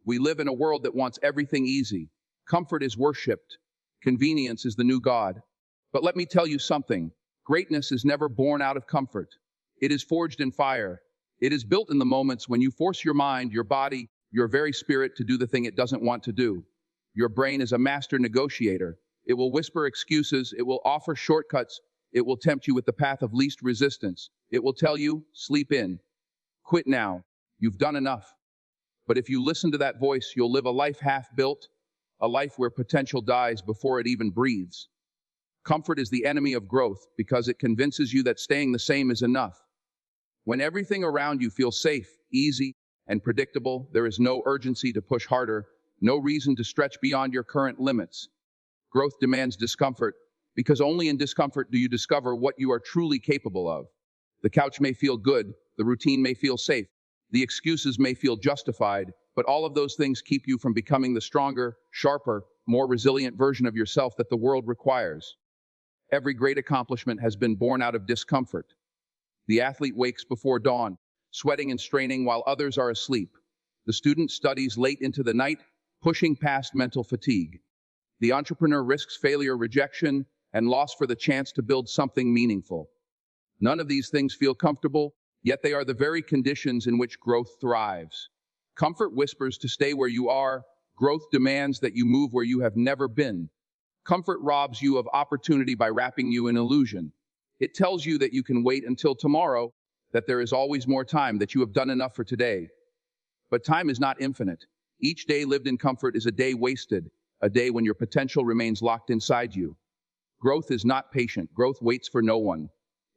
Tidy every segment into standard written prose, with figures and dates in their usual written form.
We live in a world that wants everything easy. Comfort is worshipped. Convenience is the new god. But let me tell you something. Greatness is never born out of comfort. It is forged in fire. It is built in the moments when you force your mind, your body, your very spirit to do the thing it doesn't want to do. Your brain is a master negotiator. It will whisper excuses. It will offer shortcuts. It will tempt you with the path of least resistance. It will tell you, sleep in. Quit now. You've done enough. But if you listen to that voice, you'll live a life half-built, a life where potential dies before it even breathes. Comfort is the enemy of growth because it convinces you that staying the same is enough. When everything around you feels safe, easy, and predictable, there is no urgency to push harder, no reason to stretch beyond your current limits. Growth demands discomfort, because only in discomfort do you discover what you are truly capable of. The couch may feel good, the routine may feel safe, the excuses may feel justified, but all of those things keep you from becoming the stronger, sharper, more resilient version of yourself that the world requires. Every great accomplishment has been born out of discomfort. The athlete wakes before dawn, sweating and straining while others are asleep. The student studies late into the night, pushing past mental fatigue. The entrepreneur risks failure, rejection, and loss for the chance to build something meaningful. None of these things feel comfortable, yet they are the very conditions in which growth thrives. Comfort whispers to stay where you are. Growth demands that you move where you have never been. Comfort robs you of opportunity by wrapping you in illusion. It tells you that you can wait until tomorrow, that there is always more time, that you have done enough for today. But time is not infinite. Each day lived in comfort is a day wasted, a day when your potential remains locked inside you. Growth is not patient. Growth waits for no one.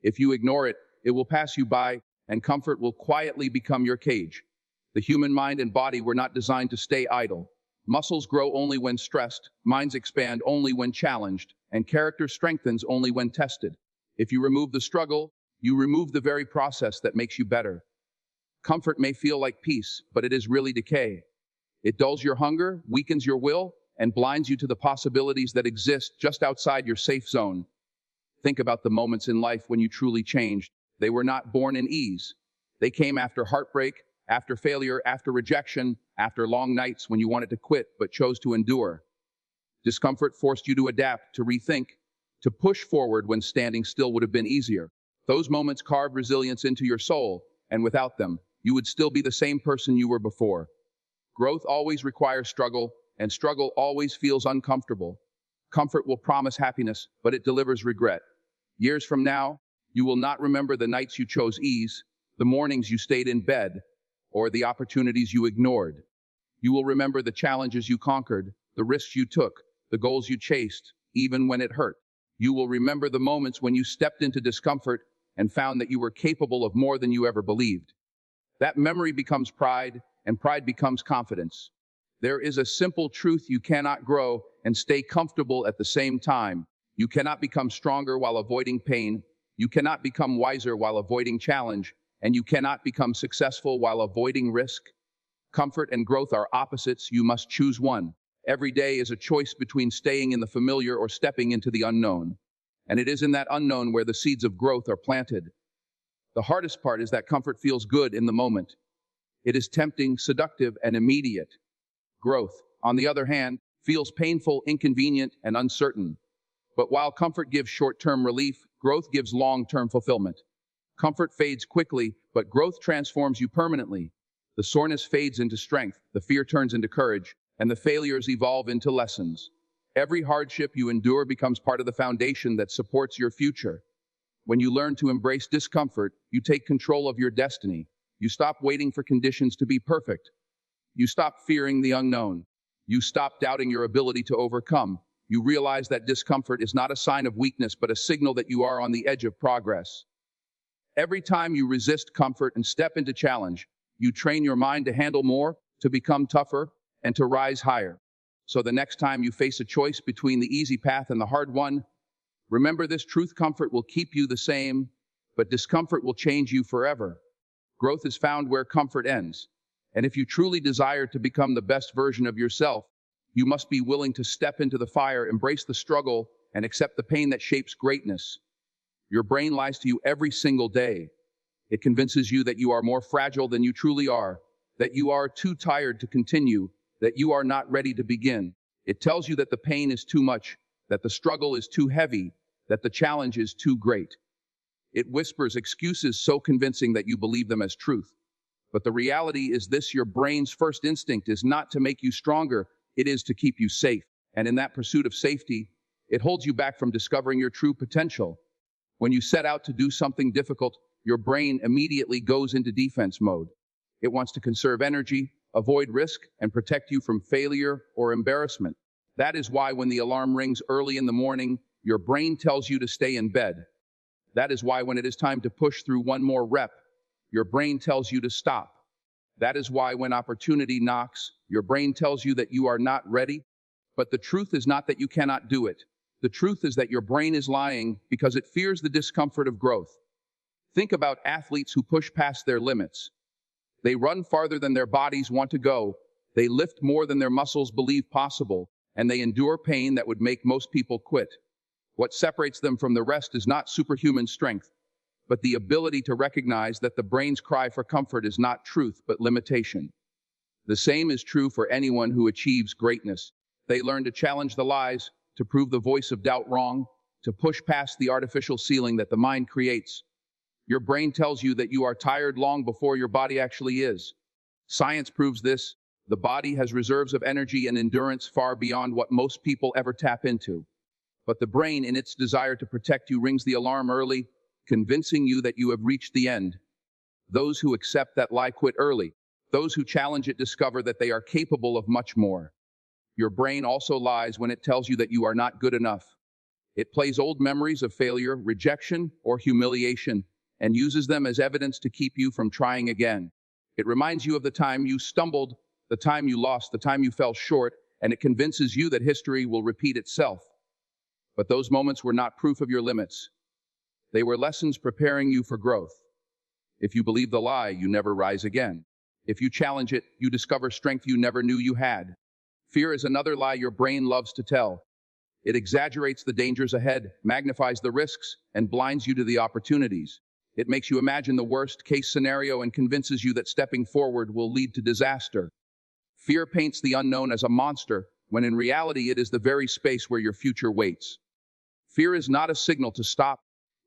If you ignore it, it will pass you by, and comfort will quietly become your cage. The human mind and body were not designed to stay idle. Muscles grow only when stressed, minds expand only when challenged, and character strengthens only when tested. If you remove the struggle, you remove the very process that makes you better. Comfort may feel like peace, but it is really decay. It dulls your hunger, weakens your will, and blinds you to the possibilities that exist just outside your safe zone. Think about the moments in life when you truly changed. They were not born in ease. They came after heartbreak, after failure, after rejection, after long nights when you wanted to quit but chose to endure. Discomfort forced you to adapt, to rethink, to push forward when standing still would have been easier. Those moments carved resilience into your soul, and without them, you would still be the same person you were before. Growth always requires struggle, and struggle always feels uncomfortable. Comfort will promise happiness, but it delivers regret. Years from now, you will not remember the nights you chose ease, the mornings you stayed in bed, or the opportunities you ignored. You will remember the challenges you conquered, the risks you took, the goals you chased, even when it hurt. You will remember the moments when you stepped into discomfort and found that you were capable of more than you ever believed. That memory becomes pride, and pride becomes confidence. There is a simple truth: you cannot grow and stay comfortable at the same time. You cannot become stronger while avoiding pain. You cannot become wiser while avoiding challenge. And you cannot become successful while avoiding risk. Comfort and growth are opposites. You must choose one. Every day is a choice between staying in the familiar or stepping into the unknown. And it is in that unknown where the seeds of growth are planted. The hardest part is that comfort feels good in the moment. It is tempting, seductive, and immediate. Growth, on the other hand, feels painful, inconvenient, and uncertain. But while comfort gives short-term relief, growth gives long-term fulfillment. Comfort fades quickly, but growth transforms you permanently. The soreness fades into strength, the fear turns into courage, and the failures evolve into lessons. Every hardship you endure becomes part of the foundation that supports your future. When you learn to embrace discomfort, you take control of your destiny. You stop waiting for conditions to be perfect. You stop fearing the unknown. You stop doubting your ability to overcome. You realize that discomfort is not a sign of weakness, but a signal that you are on the edge of progress. Every time you resist comfort and step into challenge, you train your mind to handle more, to become tougher, and to rise higher. So the next time you face a choice between the easy path and the hard one, remember this truth: comfort will keep you the same, but discomfort will change you forever. Growth is found where comfort ends. And if you truly desire to become the best version of yourself, you must be willing to step into the fire, embrace the struggle, and accept the pain that shapes greatness. Your brain lies to you every single day. It convinces you that you are more fragile than you truly are, that you are too tired to continue, that you are not ready to begin. It tells you that the pain is too much, that the struggle is too heavy, that the challenge is too great. It whispers excuses so convincing that you believe them as truth. But the reality is this: your brain's first instinct is not to make you stronger, it is to keep you safe. And in that pursuit of safety, it holds you back from discovering your true potential. When you set out to do something difficult, your brain immediately goes into defense mode. It wants to conserve energy, avoid risk, and protect you from failure or embarrassment. That is why when the alarm rings early in the morning, your brain tells you to stay in bed. That is why when it is time to push through one more rep, your brain tells you to stop. That is why when opportunity knocks, your brain tells you that you are not ready. But the truth is not that you cannot do it. The truth is that your brain is lying because it fears the discomfort of growth. Think about athletes who push past their limits. They run farther than their bodies want to go, they lift more than their muscles believe possible, and they endure pain that would make most people quit. What separates them from the rest is not superhuman strength, but the ability to recognize that the brain's cry for comfort is not truth, but limitation. The same is true for anyone who achieves greatness. They learn to challenge the lies, to prove the voice of doubt wrong, to push past the artificial ceiling that the mind creates. Your brain tells you that you are tired long before your body actually is. Science proves this. The body has reserves of energy and endurance far beyond what most people ever tap into. But the brain, in its desire to protect you, rings the alarm early, convincing you that you have reached the end. Those who accept that lie quit early. Those who challenge it discover that they are capable of much more. Your brain also lies when it tells you that you are not good enough. It plays old memories of failure, rejection, or humiliation, and uses them as evidence to keep you from trying again. It reminds you of the time you stumbled, the time you lost, the time you fell short, and it convinces you that history will repeat itself. But those moments were not proof of your limits. They were lessons preparing you for growth. If you believe the lie, you never rise again. If you challenge it, you discover strength you never knew you had. Fear is another lie your brain loves to tell. It exaggerates the dangers ahead, magnifies the risks, and blinds you to the opportunities. It makes you imagine the worst-case scenario and convinces you that stepping forward will lead to disaster. Fear paints the unknown as a monster, when in reality it is the very space where your future waits. Fear is not a signal to stop.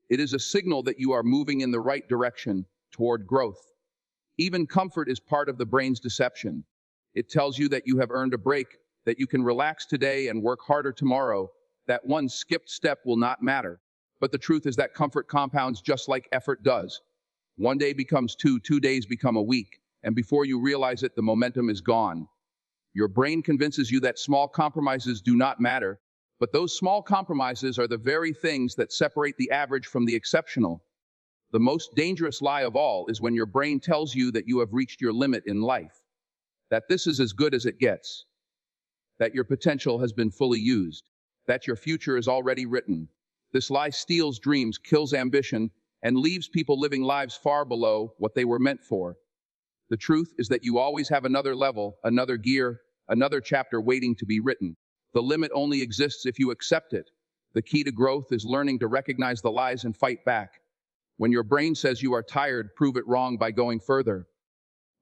It is a signal that you are moving in the right direction, toward growth. Even comfort is part of the brain's deception. It tells you that you have earned a break, that you can relax today and work harder tomorrow, that one skipped step will not matter. But the truth is that comfort compounds just like effort does. One day becomes two, 2 days become a week, and before you realize it, the momentum is gone. Your brain convinces you that small compromises do not matter, but those small compromises are the very things that separate the average from the exceptional. The most dangerous lie of all is when your brain tells you that you have reached your limit in life, that this is as good as it gets, that your potential has been fully used, that your future is already written. This lie steals dreams, kills ambition, and leaves people living lives far below what they were meant for. The truth is that you always have another level, another gear, another chapter waiting to be written. The limit only exists if you accept it. The key to growth is learning to recognize the lies and fight back. When your brain says you are tired, prove it wrong by going further.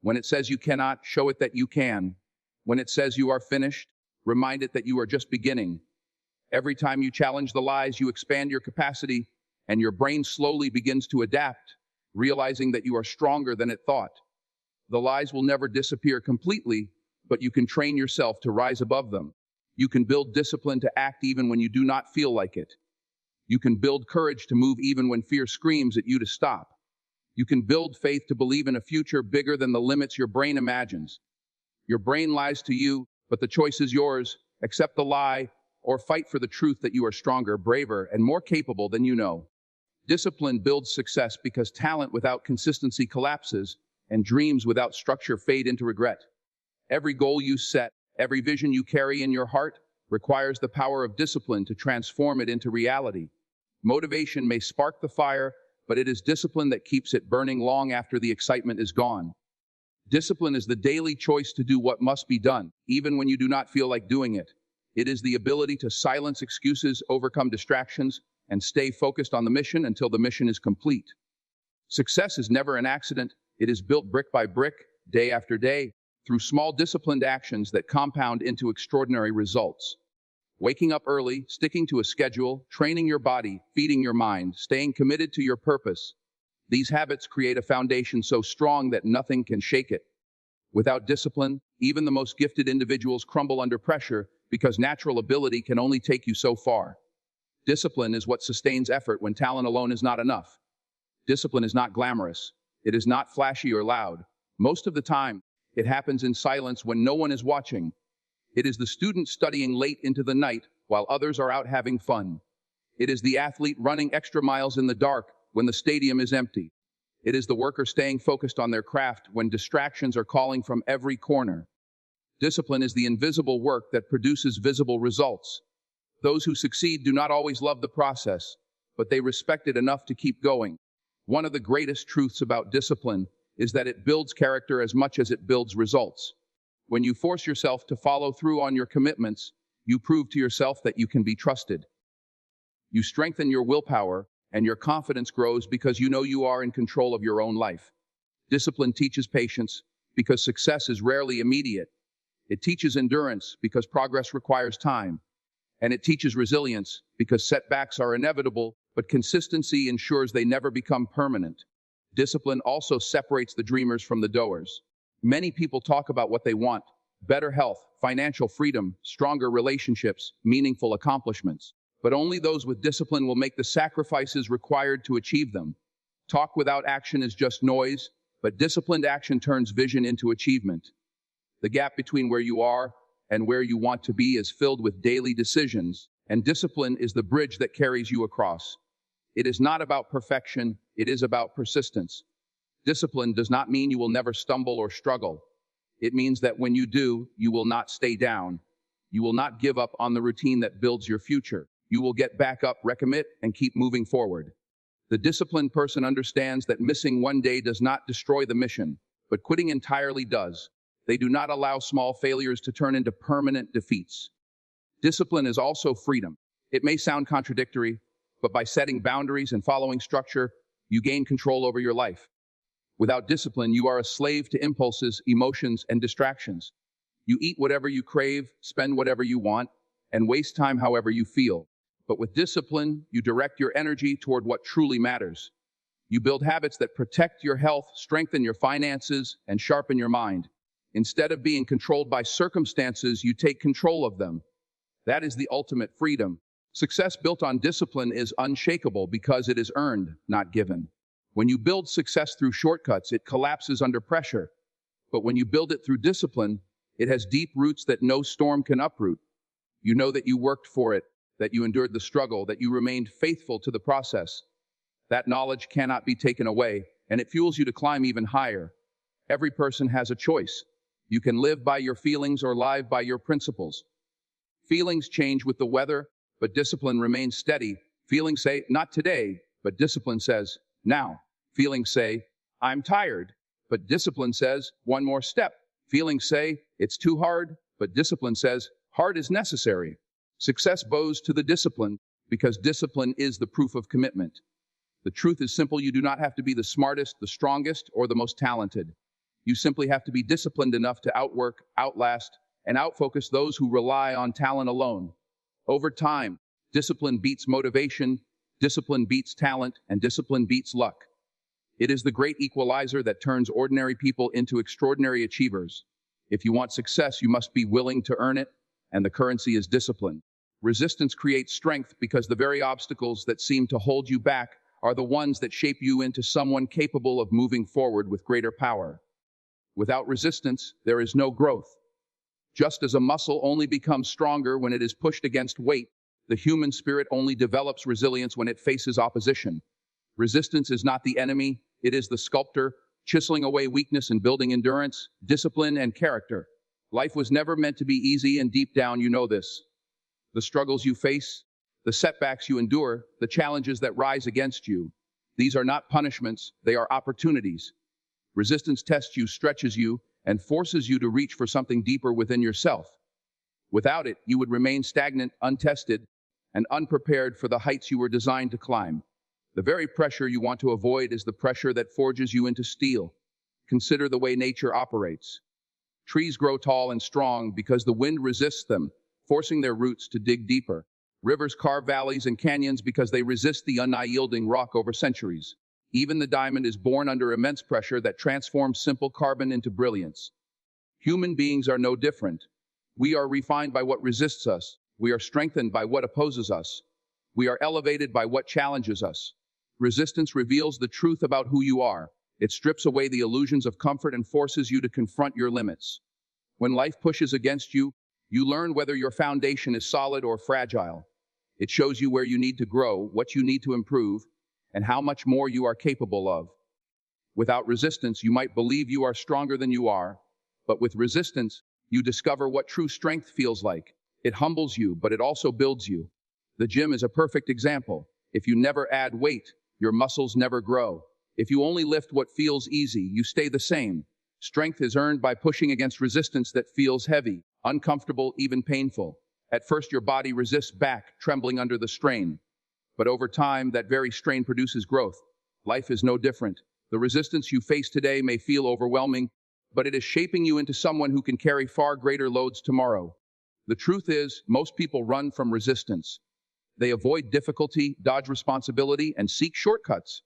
When it says you cannot, show it that you can. When it says you are finished, remind it that you are just beginning. Every time you challenge the lies, you expand your capacity, and your brain slowly begins to adapt, realizing that you are stronger than it thought. The lies will never disappear completely, but you can train yourself to rise above them. You can build discipline to act even when you do not feel like it. You can build courage to move even when fear screams at you to stop. You can build faith to believe in a future bigger than the limits your brain imagines. Your brain lies to you, but the choice is yours. Accept the lie, or fight for the truth that you are stronger, braver, and more capable than you know. Discipline builds success because talent without consistency collapses, and dreams without structure fade into regret. Every goal you set, every vision you carry in your heart, requires the power of discipline to transform it into reality. Motivation may spark the fire, but it is discipline that keeps it burning long after the excitement is gone. Discipline is the daily choice to do what must be done, even when you do not feel like doing it. It is the ability to silence excuses, overcome distractions, and stay focused on the mission until the mission is complete. Success is never an accident. It is built brick by brick, day after day, through small disciplined actions that compound into extraordinary results. Waking up early, sticking to a schedule, training your body, feeding your mind, staying committed to your purpose. These habits create a foundation so strong that nothing can shake it. Without discipline, even the most gifted individuals crumble under pressure because natural ability can only take you so far. Discipline is what sustains effort when talent alone is not enough. Discipline is not glamorous. It is not flashy or loud. Most of the time, it happens in silence when no one is watching. It is the student studying late into the night while others are out having fun. It is the athlete running extra miles in the dark when the stadium is empty. It is the worker staying focused on their craft when distractions are calling from every corner. Discipline is the invisible work that produces visible results. Those who succeed do not always love the process, but they respect it enough to keep going. One of the greatest truths about discipline is that it builds character as much as it builds results. When you force yourself to follow through on your commitments, you prove to yourself that you can be trusted. You strengthen your willpower, and your confidence grows because you know you are in control of your own life. Discipline teaches patience because success is rarely immediate. It teaches endurance because progress requires time. And it teaches resilience because setbacks are inevitable, but consistency ensures they never become permanent. Discipline also separates the dreamers from the doers. Many people talk about what they want: better health, financial freedom, stronger relationships, meaningful accomplishments. But only those with discipline will make the sacrifices required to achieve them. Talk without action is just noise, but disciplined action turns vision into achievement. The gap between where you are and where you want to be is filled with daily decisions, and discipline is the bridge that carries you across. It is not about perfection, it is about persistence. Discipline does not mean you will never stumble or struggle. It means that when you do, you will not stay down. You will not give up on the routine that builds your future. You will get back up, recommit, and keep moving forward. The disciplined person understands that missing one day does not destroy the mission, but quitting entirely does. They do not allow small failures to turn into permanent defeats. Discipline is also freedom. It may sound contradictory, but by setting boundaries and following structure, you gain control over your life. Without discipline, you are a slave to impulses, emotions, and distractions. You eat whatever you crave, spend whatever you want, and waste time however you feel. But with discipline, you direct your energy toward what truly matters. You build habits that protect your health, strengthen your finances, and sharpen your mind. Instead of being controlled by circumstances, you take control of them. That is the ultimate freedom. Success built on discipline is unshakable because it is earned, not given. When you build success through shortcuts, it collapses under pressure. But when you build it through discipline, it has deep roots that no storm can uproot. You know that you worked for it, that you endured the struggle, that you remained faithful to the process. That knowledge cannot be taken away, and it fuels you to climb even higher. Every person has a choice. You can live by your feelings or live by your principles. Feelings change with the weather, but discipline remains steady. Feelings say, not today, but discipline says, now. Feelings say, I'm tired, but discipline says, one more step. Feelings say, it's too hard, but discipline says, hard is necessary. Success bows to the discipline because discipline is the proof of commitment. The truth is simple. You do not have to be the smartest, the strongest, or the most talented. You simply have to be disciplined enough to outwork, outlast, and outfocus those who rely on talent alone. Over time, discipline beats motivation, discipline beats talent, and discipline beats luck. It is the great equalizer that turns ordinary people into extraordinary achievers. If you want success, you must be willing to earn it, and the currency is discipline. Resistance creates strength because the very obstacles that seem to hold you back are the ones that shape you into someone capable of moving forward with greater power. Without resistance, there is no growth. Just as a muscle only becomes stronger when it is pushed against weight, the human spirit only develops resilience when it faces opposition. Resistance is not the enemy, it is the sculptor, chiseling away weakness and building endurance, discipline, and character. Life was never meant to be easy, and deep down you know this. The struggles you face, the setbacks you endure, the challenges that rise against you, these are not punishments, they are opportunities. Resistance tests you, stretches you, and forces you to reach for something deeper within yourself. Without it, you would remain stagnant, untested, and unprepared for the heights you were designed to climb. The very pressure you want to avoid is the pressure that forges you into steel. Consider the way nature operates. Trees grow tall and strong because the wind resists them, forcing their roots to dig deeper. Rivers carve valleys and canyons because they resist the unyielding rock over centuries. Even the diamond is born under immense pressure that transforms simple carbon into brilliance. Human beings are no different. We are refined by what resists us. We are strengthened by what opposes us. We are elevated by what challenges us. Resistance reveals the truth about who you are. It strips away the illusions of comfort and forces you to confront your limits. When life pushes against you, you learn whether your foundation is solid or fragile. It shows you where you need to grow, what you need to improve, and how much more you are capable of. Without resistance, you might believe you are stronger than you are, but with resistance, you discover what true strength feels like. It humbles you, but it also builds you. The gym is a perfect example. If you never add weight, your muscles never grow. If you only lift what feels easy, you stay the same. Strength is earned by pushing against resistance that feels heavy, uncomfortable, even painful. At first, your body resists back, trembling under the strain. But over time, that very strain produces growth. Life is no different. The resistance you face today may feel overwhelming, but it is shaping you into someone who can carry far greater loads tomorrow. The truth is, most people run from resistance. They avoid difficulty, dodge responsibility, and seek shortcuts.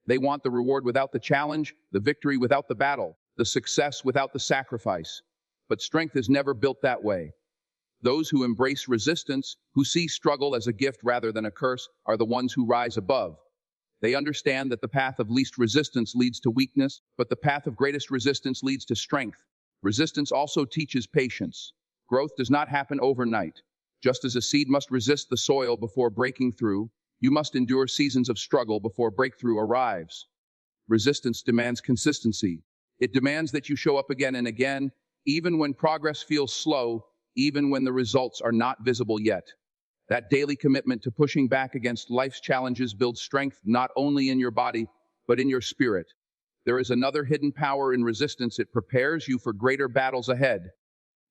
They want the reward without the challenge, the victory without the battle, the success without the sacrifice. But strength is never built that way. Those who embrace resistance, who see struggle as a gift rather than a curse, are the ones who rise above. They understand that the path of least resistance leads to weakness, but the path of greatest resistance leads to strength. Resistance also teaches patience. Growth does not happen overnight. Just as a seed must resist the soil before breaking through, you must endure seasons of struggle before breakthrough arrives. Resistance demands consistency. It demands that you show up again and again, even when progress feels slow, even when the results are not visible yet. That daily commitment to pushing back against life's challenges builds strength not only in your body, but in your spirit. There is another hidden power in resistance. It prepares you for greater battles ahead.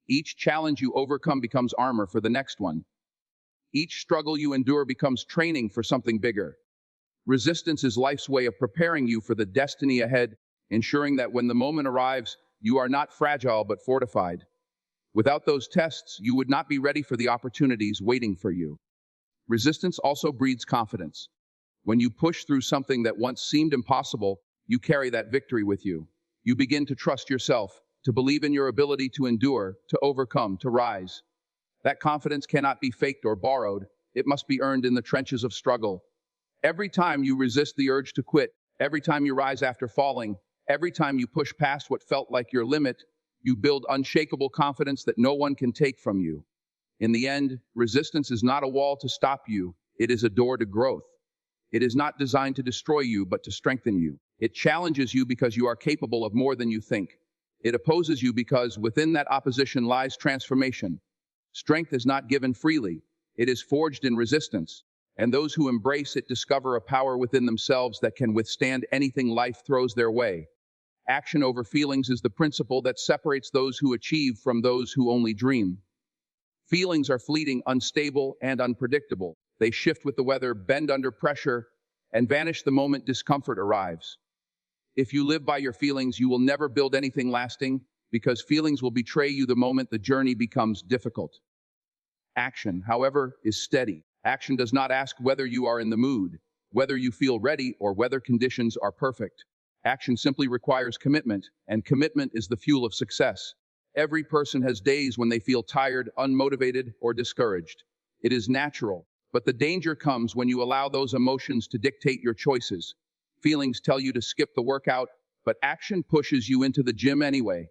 Each challenge you overcome becomes armor for the next one. Each struggle you endure becomes training for something bigger. Resistance is life's way of preparing you for the destiny ahead, ensuring that when the moment arrives, you are not fragile but fortified. Without those tests, you would not be ready for the opportunities waiting for you. Resistance also breeds confidence. When you push through something that once seemed impossible, you carry that victory with you. You begin to trust yourself, to believe in your ability to endure, to overcome, to rise. That confidence cannot be faked or borrowed. It must be earned in the trenches of struggle. Every time you resist the urge to quit, every time you rise after falling, every time you push past what felt like your limit, you build unshakable confidence that no one can take from you. In the end, resistance is not a wall to stop you. It is a door to growth. It is not designed to destroy you, but to strengthen you. It challenges you because you are capable of more than you think. It opposes you because within that opposition lies transformation. Strength is not given freely. It is forged in resistance. And those who embrace it discover a power within themselves that can withstand anything life throws their way. Action over feelings is the principle that separates those who achieve from those who only dream. Feelings are fleeting, unstable, and unpredictable. They shift with the weather, bend under pressure, and vanish the moment discomfort arrives. If you live by your feelings, you will never build anything lasting, because feelings will betray you the moment the journey becomes difficult. Action, however, is steady. Action does not ask whether you are in the mood, whether you feel ready, or whether conditions are perfect. Action simply requires commitment, and commitment is the fuel of success. Every person has days when they feel tired, unmotivated, or discouraged. It is natural, but the danger comes when you allow those emotions to dictate your choices. Feelings tell you to skip the workout, but action pushes you into the gym anyway.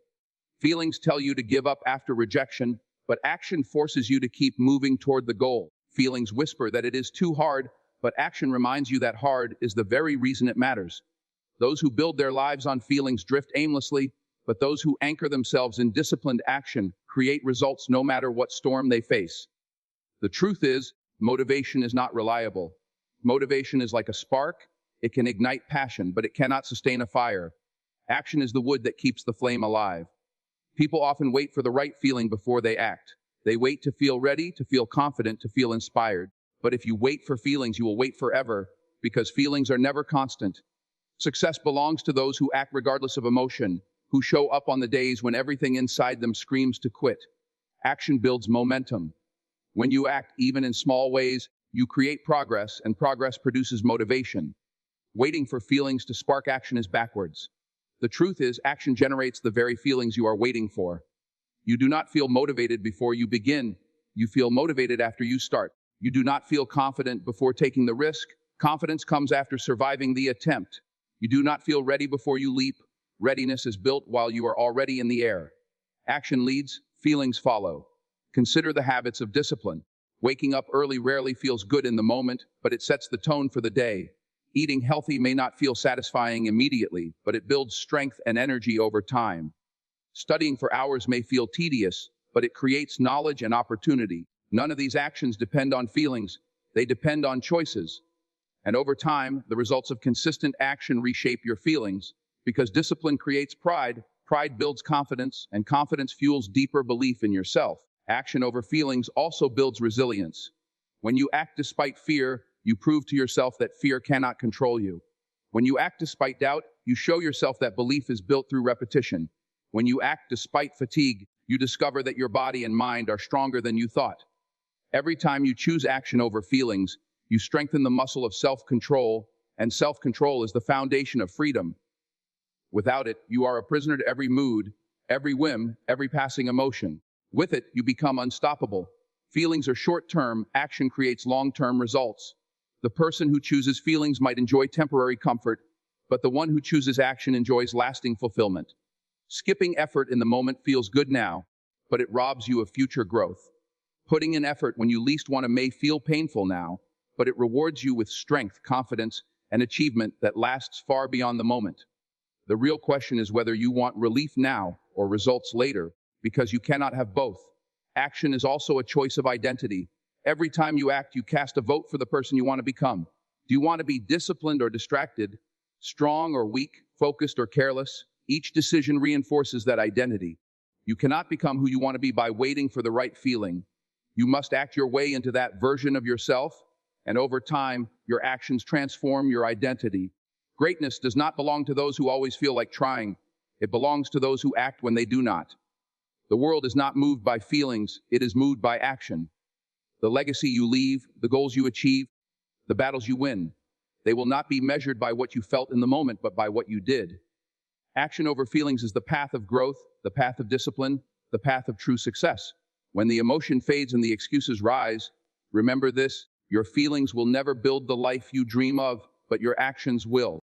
Feelings tell you to give up after rejection, but action forces you to keep moving toward the goal. Feelings whisper that it is too hard, but action reminds you that hard is the very reason it matters. Those who build their lives on feelings drift aimlessly, but those who anchor themselves in disciplined action create results no matter what storm they face. The truth is, motivation is not reliable. Motivation is like a spark. It can ignite passion, but it cannot sustain a fire. Action is the wood that keeps the flame alive. People often wait for the right feeling before they act. They wait to feel ready, to feel confident, to feel inspired. But if you wait for feelings, you will wait forever, because feelings are never constant. Success belongs to those who act regardless of emotion, who show up on the days when everything inside them screams to quit. Action builds momentum. When you act, even in small ways, you create progress, and progress produces motivation. Waiting for feelings to spark action is backwards. The truth is, action generates the very feelings you are waiting for. You do not feel motivated before you begin. You feel motivated after you start. You do not feel confident before taking the risk. Confidence comes after surviving the attempt. You do not feel ready before you leap. Readiness is built while you are already in the air. Action leads, feelings follow. Consider the habits of discipline. Waking up early rarely feels good in the moment, but it sets the tone for the day. Eating healthy may not feel satisfying immediately, but it builds strength and energy over time. Studying for hours may feel tedious, but it creates knowledge and opportunity. None of these actions depend on feelings. They depend on choices. And over time, the results of consistent action reshape your feelings. Because discipline creates pride, pride builds confidence, and confidence fuels deeper belief in yourself. Action over feelings also builds resilience. When you act despite fear, you prove to yourself that fear cannot control you. When you act despite doubt, you show yourself that belief is built through repetition. When you act despite fatigue, you discover that your body and mind are stronger than you thought. Every time you choose action over feelings, you strengthen the muscle of self-control, and self-control is the foundation of freedom. Without it, you are a prisoner to every mood, every whim, every passing emotion. With it, you become unstoppable. Feelings are short-term, action creates long-term results. The person who chooses feelings might enjoy temporary comfort, but the one who chooses action enjoys lasting fulfillment. Skipping effort in the moment feels good now, but it robs you of future growth. Putting in effort when you least want to may feel painful now, but it rewards you with strength, confidence, and achievement that lasts far beyond the moment. The real question is whether you want relief now or results later, because you cannot have both. Action is also a choice of identity. Every time you act, you cast a vote for the person you want to become. Do you want to be disciplined or distracted, strong or weak, focused or careless? Each decision reinforces that identity. You cannot become who you want to be by waiting for the right feeling. You must act your way into that version of yourself, and over time, your actions transform your identity. Greatness does not belong to those who always feel like trying. It belongs to those who act when they do not. The world is not moved by feelings, it is moved by action. The legacy you leave, the goals you achieve, the battles you win, they will not be measured by what you felt in the moment, but by what you did. Action over feelings is the path of growth, the path of discipline, the path of true success. When the emotion fades and the excuses rise, remember this: your feelings will never build the life you dream of, but your actions will.